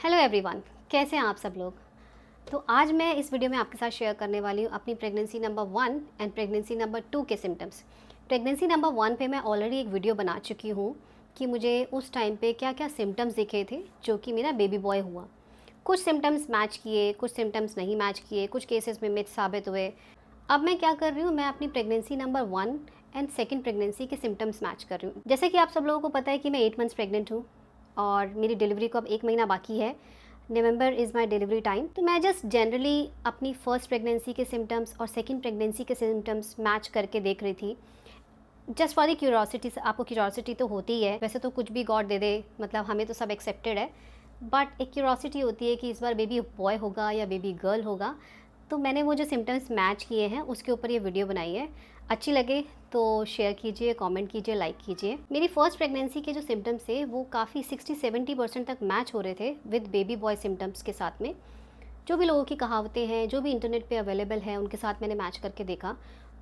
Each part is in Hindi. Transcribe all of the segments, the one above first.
हेलो एवरीवन, कैसे हैं आप सब लोग। तो आज मैं इस वीडियो में आपके साथ शेयर करने वाली हूँ अपनी pregnancy number 1 and pregnancy number 2 के सिम्टम्स। प्रेगनेंसी नंबर 1 पे मैं ऑलरेडी एक वीडियो बना चुकी हूँ कि मुझे उस टाइम पे क्या क्या सिम्टम्स दिखे थे जो कि मेरा बेबी बॉय हुआ। कुछ सिम्टम्स मैच किए, कुछ सिम्टम्स नहीं मैच किए, कुछ केसेस में मिथ साबित हुए। अब मैं क्या कर रही हूँ, मैं अपनी pregnancy number 1 and second pregnancy के सिम्टम्स मैच कर रही हूँ। जैसे कि आप सब लोगों को पता है कि मैं 8 मंथ्स प्रेग्नेंट हूँ और मेरी डिलीवरी को अब 1 महीना बाकी है। नवंबर इज़ माई डिलीवरी टाइम। तो मैं जस्ट जनरली अपनी फर्स्ट प्रेगनेंसी के सिम्टम्स और सेकेंड प्रेगनेंसी के सिम्टम्स मैच करके देख रही थी, जस्ट फॉर द क्यूरोसिटी। आपको क्यूरोसिटी तो होती ही है, वैसे तो कुछ भी गॉड दे दे, मतलब हमें तो सब एक्सेप्टेड है, बट एक क्यूरोसिटी होती है कि इस बार बेबी बॉय होगा या बेबी गर्ल होगा। तो मैंने वो जो सिम्टम्स मैच किए हैं उसके ऊपर ये वीडियो बनाई है। अच्छी लगे तो शेयर कीजिए, कमेंट कीजिए, लाइक कीजिए। मेरी फर्स्ट प्रेगनेंसी के जो सिम्टम्स थे वो काफ़ी 60-70% तक मैच हो रहे थे विद बेबी बॉय सिम्टम्स के साथ में। जो भी लोगों की कहावतें हैं, जो भी इंटरनेट पे अवेलेबल है, उनके साथ मैंने मैच करके देखा।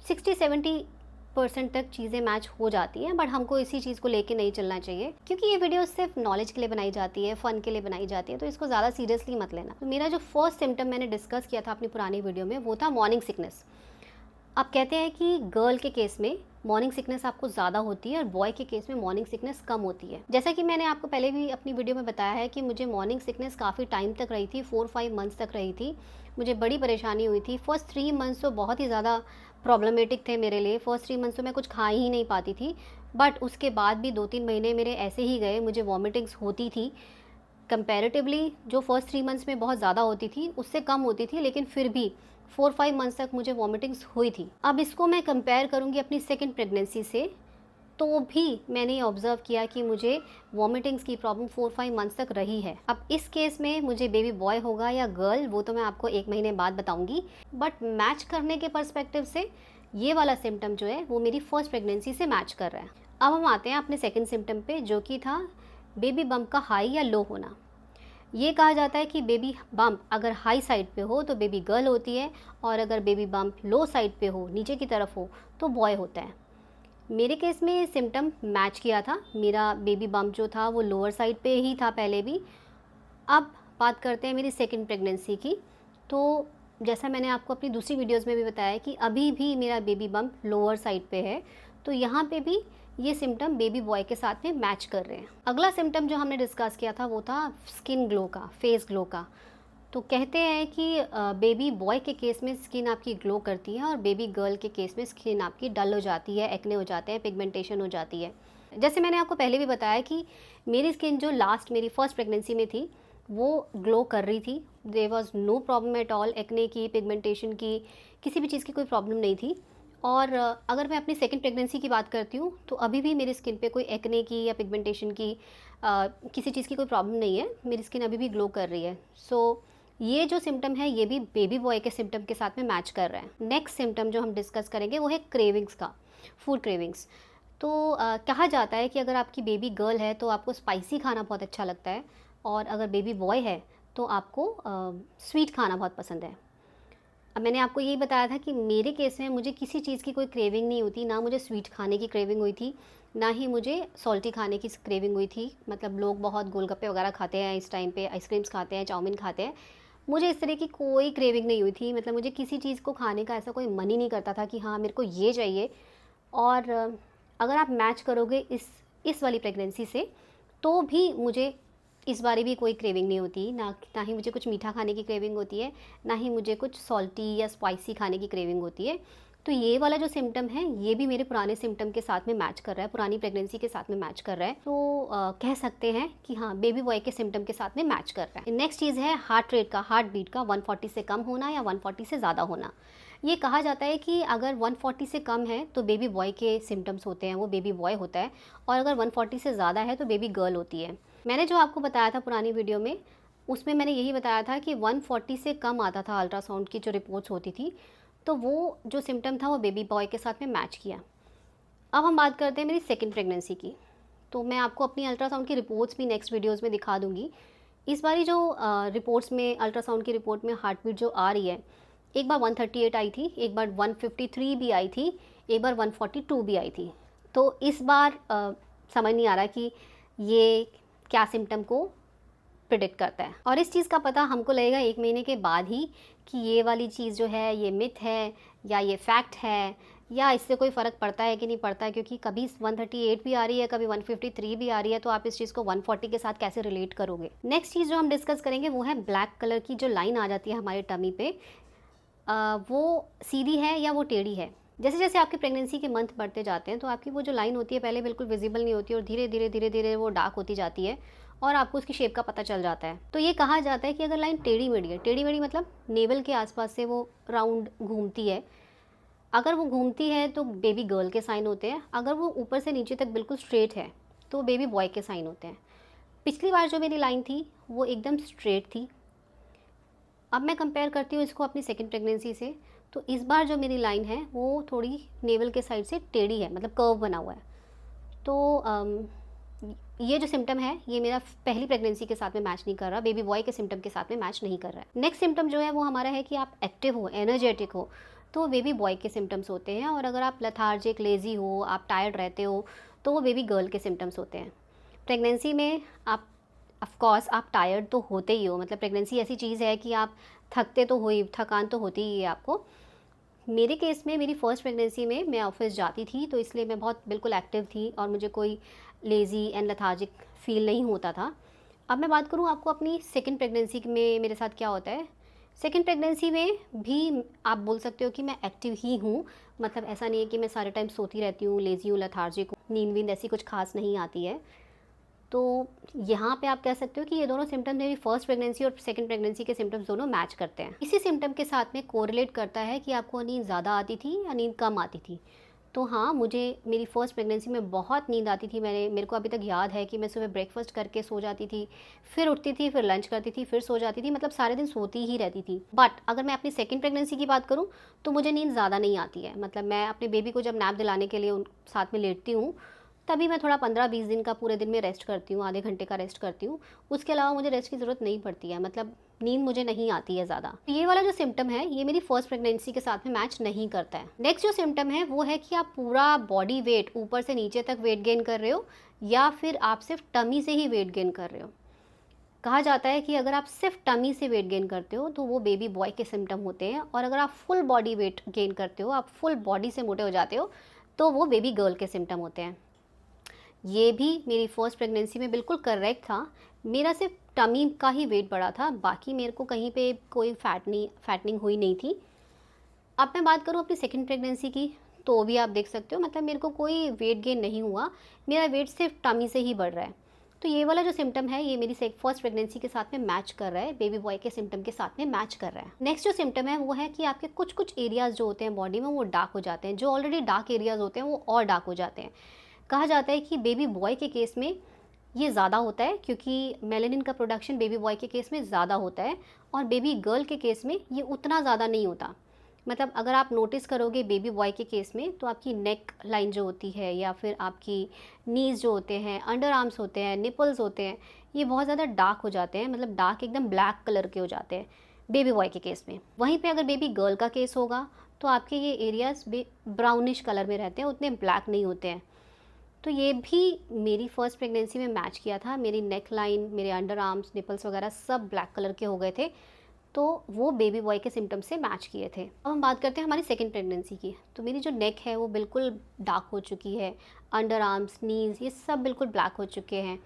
60-70% तक चीज़ें मैच हो जाती हैं, बट हमको इसी चीज़ को लेके नहीं चलना चाहिए, क्योंकि ये वीडियो सिर्फ नॉलेज के लिए बनाई जाती है, फ़न के लिए बनाई जाती है, तो इसको ज़्यादा सीरियसली मत लेना। तो मेरा जो फर्स्ट सिम्टम मैंने डिस्कस किया था अपनी पुरानी वीडियो में, वो था मॉर्निंग सिकनेस। आप कहते हैं कि गर्ल के केस में मॉर्निंग सिकनेस आपको ज़्यादा होती है और बॉय के केस में मॉर्निंग सिकनेस कम होती है। जैसा कि मैंने आपको पहले भी अपनी वीडियो में बताया है कि मुझे मॉर्निंग सिकनेस काफ़ी टाइम तक रही थी, 4-5 मंथ्स तक रही थी। मुझे बड़ी परेशानी हुई थी। फर्स्ट 3 मंथ्स तो बहुत ही ज़्यादा प्रॉब्लमेटिक थे मेरे लिए। फर्स्ट 3 मंथ्स तो मैं कुछ खा ही नहीं पाती थी, बट उसके बाद भी 2-3 महीने मेरे ऐसे ही गए। मुझे वॉमिटिंग्स होती थी, कंपैरेटिवली जो फर्स्ट 3 मंथ्स में बहुत ज़्यादा होती थी उससे कम होती थी, लेकिन फिर भी 4-5 मंथ्स तक मुझे वॉमिटिंग्स हुई थी। अब इसको मैं कंपेयर करूँगी अपनी सेकेंड प्रेगनेंसी से, तो भी मैंने ऑब्ज़र्व किया कि मुझे वॉमिटिंग्स की प्रॉब्लम 4-5 मंथ्स तक रही है। अब इस केस में मुझे बेबी बॉय होगा या गर्ल, वो तो मैं आपको 1 महीने बाद बताऊँगी, बट मैच करने के पर्सपेक्टिव से ये वाला सिम्टम जो है वो मेरी फर्स्ट प्रेगनेंसी से मैच कर रहा है। अब हम आते हैं अपने सेकेंड सिम्टम पे, जो कि था बेबी बम्प का हाई या लो होना। ये कहा जाता है कि बेबी बम्प अगर हाई साइड पे हो तो बेबी गर्ल होती है, और अगर बेबी बम्प लो साइड पे हो, नीचे की तरफ हो, तो बॉय होता है। मेरे केस में सिम्टम मैच किया था। मेरा बेबी बम्प जो था वो लोअर साइड पे ही था पहले भी। अब बात करते हैं मेरी सेकंड प्रेगनेंसी की। तो जैसा मैंने आपको अपनी दूसरी वीडियोस में भी बताया कि अभी भी मेरा बेबी बम्प लोअर साइड पे है, तो यहाँ पे भी ये सिम्टम बेबी बॉय के साथ में मैच कर रहे हैं। अगला सिम्टम जो हमने डिस्कस किया था वो था स्किन ग्लो का, फेस ग्लो का। तो कहते हैं कि बेबी बॉय के केस में स्किन आपकी ग्लो करती है और बेबी गर्ल के केस में स्किन आपकी डल हो जाती है, एक्ने हो जाते हैं, पिगमेंटेशन हो जाती है। जैसे मैंने आपको पहले भी बताया कि मेरी स्किन जो लास्ट मेरी फर्स्ट प्रेगनेंसी में थी वो ग्लो कर रही थी। There was no problem at all, acne की, पिगमेंटेशन की, किसी भी चीज़ की कोई प्रॉब्लम नहीं थी। और अगर मैं अपनी सेकंड प्रेगनेंसी की बात करती हूँ तो अभी भी मेरी स्किन पे कोई एक्ने की या पिगमेंटेशन की किसी चीज़ की कोई प्रॉब्लम नहीं है। मेरी स्किन अभी भी ग्लो कर रही है। सो ये जो सिम्टम है ये भी बेबी बॉय के सिम्टम के साथ में मैच कर रहा है। नेक्स्ट सिम्टम जो हम डिस्कस करेंगे वो है क्रेविंग्स का, फूड क्रेविंग्स। तो कहा जाता है कि अगर आपकी बेबी गर्ल है तो आपको स्पाइसी खाना बहुत अच्छा लगता है, और अगर बेबी बॉय है तो आपको स्वीट खाना बहुत पसंद है। अब मैंने आपको यही बताया था कि मेरे केस में मुझे किसी चीज़ की कोई क्रेविंग नहीं होती, ना मुझे स्वीट खाने की क्रेविंग हुई थी, ना ही मुझे सॉल्टी खाने की क्रेविंग हुई थी। मतलब लोग बहुत गोलगप्पे वगैरह खाते हैं इस टाइम पे, आइसक्रीम्स खाते हैं, चाउमीन खाते हैं, मुझे इस तरह की कोई क्रेविंग नहीं हुई थी। मतलब मुझे किसी चीज़ को खाने का ऐसा कोई मन ही नहीं करता था कि हाँ मेरे को ये चाहिए। और अगर आप मैच करोगे इस वाली प्रेगनेंसी से, तो भी मुझे इस बारे भी कोई क्रेविंग नहीं होती, ना ही मुझे कुछ मीठा खाने की क्रेविंग होती है, ना ही मुझे कुछ सॉल्टी या स्पाइसी खाने की क्रेविंग होती है। तो ये वाला जो सिम्टम है ये भी मेरे पुराने सिम्टम के साथ में मैच कर रहा है, पुरानी प्रेगनेंसी के साथ में मैच कर रहा है। तो कह सकते हैं कि हाँ बेबी बॉय के सिम्टम के साथ में मैच कर रहा है। नेक्स्ट चीज़ है हार्ट रेट का, हार्ट बीट का 140 से कम होना या 140 से ज़्यादा होना। ये कहा जाता है कि अगर 140 से कम है तो बेबी बॉय के सिम्टम्स होते हैं, वो बेबी बॉय होता है, और अगर 140 से ज़्यादा है तो बेबी गर्ल होती है। मैंने जो आपको बताया था पुरानी वीडियो में, उसमें मैंने यही बताया था कि 140 से कम आता था अल्ट्रासाउंड की जो रिपोर्ट्स होती थी, तो वो जो सिम्टम था वो बेबी बॉय के साथ में मैच किया। अब हम बात करते हैं मेरी सेकंड प्रेगनेंसी की। तो मैं आपको अपनी अल्ट्रासाउंड की रिपोर्ट्स भी नेक्स्ट वीडियोज़ में दिखा दूँगी। इस बारी जो रिपोर्ट्स में, अल्ट्रासाउंड की रिपोर्ट में हार्ट बीट जो आ रही है, एक बार 138 आई थी, एक बार 153 भी आई थी, एक बार 142 भी आई थी। तो इस बार समझ नहीं आ रहा कि ये क्या सिम्टम को प्रिडिक्ट करता है। और इस चीज़ का पता हमको लगेगा 1 महीने के बाद ही कि ये वाली चीज़ जो है ये मिथ है या ये फैक्ट है, या इससे कोई फ़र्क पड़ता है कि नहीं पड़ता है, क्योंकि कभी 138 भी आ रही है, कभी 153 भी आ रही है, तो आप इस चीज़ को 140 के साथ कैसे रिलेट करोगे। नेक्स्ट चीज़ जो हम डिस्कस करेंगे वो है ब्लैक कलर की जो लाइन आ जाती है हमारे टमी पे, वो सीधी है या वो टेढ़ी है। जैसे जैसे आपकी प्रेगनेंसी के मंथ बढ़ते जाते हैं तो आपकी वो जो लाइन होती है पहले बिल्कुल विजिबल नहीं होती और धीरे धीरे धीरे धीरे वो डार्क होती जाती है और आपको उसकी शेप का पता चल जाता है। तो ये कहा जाता है कि अगर लाइन टेढ़ी मेढ़ी है, टेढ़ी मेढ़ी मतलब नेवल के आसपास से वो राउंड घूमती है, अगर वो घूमती है तो बेबी गर्ल के साइन होते हैं। अगर वो ऊपर से नीचे तक बिल्कुल स्ट्रेट है तो बेबी बॉय के साइन होते हैं। पिछली बार जो मेरी लाइन थी वो एकदम स्ट्रेट थी। अब मैं कंपेयर करती हूँ इसको अपनी सेकंड प्रेगनेंसी से, तो इस बार जो मेरी लाइन है वो थोड़ी नेवल के साइड से टेढ़ी है, मतलब कर्व बना हुआ है। तो ये जो सिम्टम है ये मेरा पहली प्रेगनेंसी के साथ में मैच नहीं कर रहा, बेबी बॉय के सिम्टम के साथ में मैच नहीं कर रहा है। नेक्स्ट सिम्टम जो है वो हमारा है कि आप एक्टिव हो, एनर्जेटिक हो, तो वो बेबी बॉय के सिम्टम्स होते हैं। और अगर आप लथार्जिक, लेज़ी हो, आप टायर्ड रहते हो, तो वो बेबी गर्ल के सिम्टम्स होते हैं। प्रेगनेंसी में आप ऑफकोर्स आप टायर्ड तो होते ही हो, मतलब प्रेगनेंसी ऐसी चीज़ है कि आप थकते तो हो ही, थकान तो होती ही है आपको। मेरे केस में मेरी फ़र्स्ट प्रेगनेंसी में मैं ऑफिस जाती थी तो इसलिए मैं बहुत बिल्कुल एक्टिव थी और मुझे कोई लेज़ी एंड लेथार्जिक फील नहीं होता था। अब मैं बात करूँ आपको अपनी सेकंड प्रेगनेंसी में मेरे साथ क्या होता है। सेकंड प्रेगनेंसी में भी आप बोल सकते हो कि मैं एक्टिव ही हूँ, मतलब ऐसा नहीं है कि मैं सारे टाइम सोती रहती हूँ, लेज़ी हूँ, लेथार्जिक हूँ, नींद वींद ऐसी कुछ खास नहीं आती है। तो यहाँ पे आप कह सकते हो कि ये दोनों सिम्टम मेरी फर्स्ट प्रेगनेंसी और सेकंड प्रेगनेंसी के सिम्टम्स दोनों मैच करते हैं। इसी सिम्टम के साथ में कोरिलेट करता है कि आपको नींद ज़्यादा आती थी या नींद कम आती थी। तो हाँ, मुझे मेरी फर्स्ट प्रेगनेंसी में बहुत नींद आती थी। मेरे को अभी तक याद है कि मैं सुबह ब्रेकफास्ट करके सो जाती थी, फिर उठती थी, फिर लंच करती थी, फिर सो जाती थी, मतलब सारे दिन सोती ही रहती थी। बट अगर मैं अपनी सेकंड प्रेगनेंसी की बात करूँ तो मुझे नींद ज़्यादा नहीं आती है। मतलब मैं अपने बेबी को जब नैप दिलाने के लिए साथ में लेटती हूँ तभी मैं थोड़ा 15-20 दिन का पूरे दिन में रेस्ट करती हूँ, आधे घंटे का रेस्ट करती हूँ। उसके अलावा मुझे रेस्ट की ज़रूरत नहीं पड़ती है, मतलब नींद मुझे नहीं आती है ज़्यादा। ये वाला जो सिम्टम है ये मेरी फर्स्ट प्रेगनेंसी के साथ में मैच नहीं करता है। नेक्स्ट जो सिम्टम है वो है कि आप पूरा बॉडी वेट ऊपर से नीचे तक वेट गेन कर रहे हो या फिर आप सिर्फ टमी से ही वेट गेन कर रहे हो। कहा जाता है कि अगर आप सिर्फ टमी से वेट गेन करते हो तो वो बेबी बॉय के सिम्टम होते हैं, और अगर आप फुल बॉडी वेट गेन करते हो, आप फुल बॉडी से मोटे हो जाते हो, तो वो बेबी गर्ल के सिम्टम होते हैं। ये भी मेरी फर्स्ट प्रेगनेंसी में बिल्कुल करेक्ट था। मेरा सिर्फ टमी का ही वेट बढ़ा था, बाकी मेरे को कहीं पे कोई फैटनिंग हुई नहीं थी। अब मैं बात करूँ अपनी सेकंड प्रेगनेंसी की, तो भी आप देख सकते हो, मतलब मेरे को कोई वेट गेन नहीं हुआ, मेरा वेट सिर्फ टमी से ही बढ़ रहा है। तो ये वाला जो सिम्टम है ये मेरी फर्स्ट प्रेगनेंसी के साथ में मैच कर रहा है, बेबी बॉय के सिम्टम के साथ में मैच कर रहा है। नेक्स्ट जो सिम्टम है वो है कि आपके कुछ कुछ एरियाज़ जो होते हैं बॉडी में वो डार्क हो जाते हैं, जो ऑलरेडी डार्क एरियाज़ होते हैं वो और डार्क हो जाते हैं। कहा जाता है कि बेबी बॉय के केस में ये ज़्यादा होता है क्योंकि मेलानिन का प्रोडक्शन बेबी बॉय के केस में ज़्यादा होता है, और बेबी गर्ल के केस में ये उतना ज़्यादा नहीं होता। मतलब अगर आप नोटिस करोगे बेबी बॉय के केस में तो आपकी नेक लाइन जो होती है या फिर आपकी नीज़ जो होते हैं, अंडर आर्म्स होते हैं, निपल्स होते हैं, ये बहुत ज़्यादा डार्क हो जाते हैं, मतलब डार्क एकदम ब्लैक कलर के हो जाते हैं बेबी बॉय के केस में। वहीं पे अगर बेबी गर्ल का केस होगा तो आपके ये एरियाज़ ब्राउनिश कलर में रहते हैं, उतने ब्लैक नहीं होते हैं। तो ये भी मेरी फर्स्ट प्रेगनेंसी में मैच किया था। मेरी नेक लाइन, मेरे अंडर आर्म्स, निपल्स वगैरह सब ब्लैक कलर के हो गए थे, तो वो बेबी बॉय के सिम्टम्स से मैच किए थे। अब हम बात करते हैं हमारी सेकंड प्रेगनेंसी की। तो मेरी जो नेक है वो बिल्कुल डार्क हो चुकी है, अंडर आर्म्स, नीज़ ये सब बिल्कुल ब्लैक हो चुके हैं।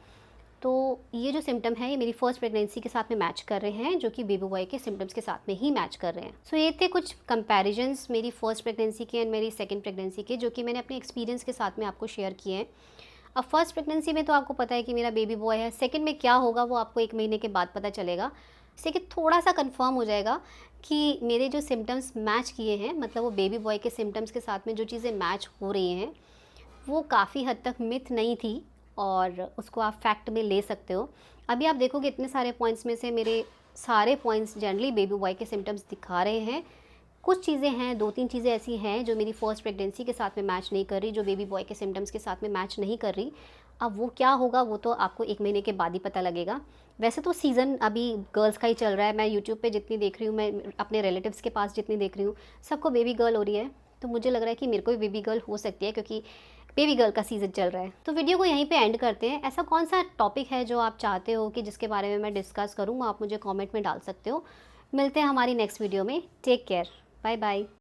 तो ये जो सिम्टम है ये मेरी फर्स्ट प्रेगनेंसी के साथ में मैच कर रहे हैं, जो कि बेबी बॉय के सिम्टम्स के साथ में ही मैच कर रहे हैं। सो ये थे कुछ कंपैरिजंस मेरी फर्स्ट प्रेगनेंसी के एंड मेरी सेकंड प्रेगनेंसी के, जो कि मैंने अपने एक्सपीरियंस के साथ में आपको शेयर किए हैं। अब फर्स्ट प्रेगनेंसी में तो आपको पता है कि मेरा बेबी बॉय है, सेकंड में क्या होगा वो आपको 1 महीने के बाद पता चलेगा। सेकंड थोड़ा सा कंफर्म हो जाएगा कि मेरे जो सिम्टम्स मैच किए हैं, मतलब वो बेबी बॉय के सिम्टम्स के साथ में जो चीज़ें मैच हो रही हैं वो काफ़ी हद तक मिथ नहीं थी और उसको आप फैक्ट में ले सकते हो। अभी आप देखोगे इतने सारे पॉइंट्स में से मेरे सारे पॉइंट्स जनरली बेबी बॉय के सिम्टम्स दिखा रहे हैं। कुछ चीज़ें हैं, 2-3 चीज़ें ऐसी हैं जो मेरी फर्स्ट प्रेगनेंसी के साथ में मैच नहीं कर रही, जो बेबी बॉय के सिम्टम्स के साथ में मैच नहीं कर रही। अब वो क्या होगा वो तो आपको 1 महीने के बाद ही पता लगेगा। वैसे तो सीज़न अभी गर्ल्स का ही चल रहा है, मैं यूट्यूब पे जितनी देख रही हूँ, मैं अपने रिलेटिव्स के पास जितनी देख रही हूँ, सबको बेबी गर्ल हो रही है। तो मुझे लग रहा है कि मेरे को भी बेबी गर्ल हो सकती है, क्योंकि बेबी गर्ल का सीज़न चल रहा है। तो वीडियो को यहीं पे एंड करते हैं। ऐसा कौन सा टॉपिक है जो आप चाहते हो कि जिसके बारे में मैं डिस्कस करूँ, आप मुझे कमेंट में डाल सकते हो। मिलते हैं हमारी नेक्स्ट वीडियो में। Take care, bye bye.